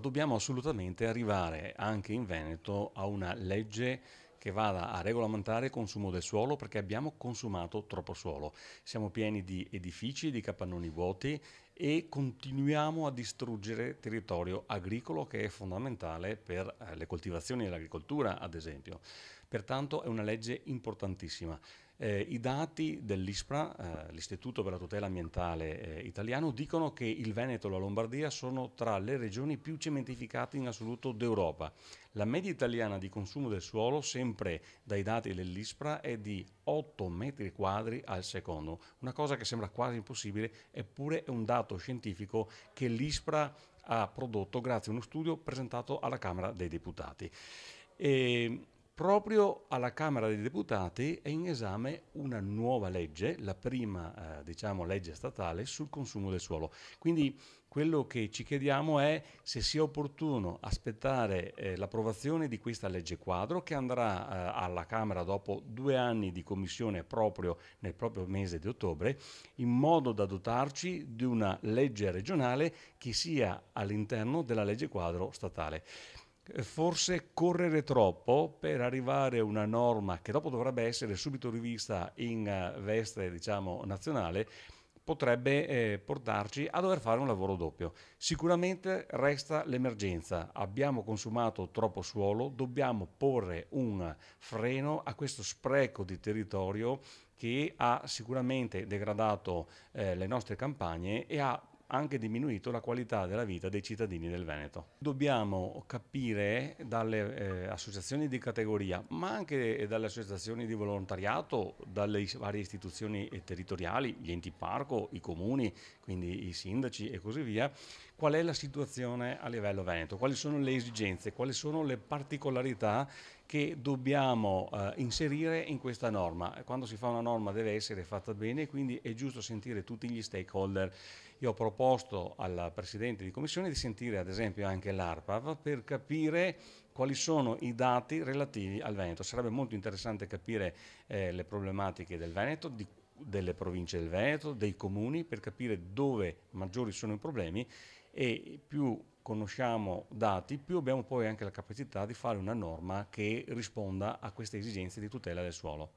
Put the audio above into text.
Dobbiamo assolutamente arrivare anche in Veneto a una legge che vada a regolamentare il consumo del suolo perché abbiamo consumato troppo suolo. Siamo pieni di edifici, di capannoni vuoti e continuiamo a distruggere territorio agricolo che è fondamentale per le coltivazioni e l'agricoltura, ad esempio. Pertanto è una legge importantissima. I dati dell'ISPRA, l'Istituto per la tutela ambientale italiano, dicono che il Veneto e la Lombardia sono tra le regioni più cementificate in assoluto d'Europa. La media italiana di consumo del suolo, sempre dai dati dell'ISPRA, è di 8 metri quadri al secondo, una cosa che sembra quasi impossibile, eppure è un dato scientifico che l'ISPRA ha prodotto grazie a uno studio presentato alla Camera dei Deputati. E proprio alla Camera dei Deputati è in esame una nuova legge, la prima diciamo, legge statale sul consumo del suolo. Quindi quello che ci chiediamo è se sia opportuno aspettare l'approvazione di questa legge quadro che andrà alla Camera dopo 2 anni di commissione proprio nel proprio mese di ottobre, in modo da dotarci di una legge regionale che sia all'interno della legge quadro statale. Forse correre troppo per arrivare a una norma che dopo dovrebbe essere subito rivista in veste, diciamo, nazionale, potrebbe portarci a dover fare un lavoro doppio. Sicuramente resta l'emergenza, abbiamo consumato troppo suolo, dobbiamo porre un freno a questo spreco di territorio che ha sicuramente degradato le nostre campagne e ha anche diminuito la qualità della vita dei cittadini del Veneto. Dobbiamo capire dalle associazioni di categoria, ma anche dalle associazioni di volontariato, dalle varie istituzioni territoriali, gli enti parco, i comuni, quindi i sindaci e così via, qual è la situazione a livello veneto, quali sono le esigenze, quali sono le particolarità che dobbiamo inserire in questa norma. Quando si fa una norma deve essere fatta bene, quindi è giusto sentire tutti gli stakeholder. Io ho proposto al Presidente di Commissione di sentire ad esempio anche l'ARPAV per capire quali sono i dati relativi al Veneto. Sarebbe molto interessante capire le problematiche del Veneto, delle province del Veneto, dei comuni, per capire dove maggiori sono i problemi e più conosciamo dati, più abbiamo poi anche la capacità di fare una norma che risponda a queste esigenze di tutela del suolo.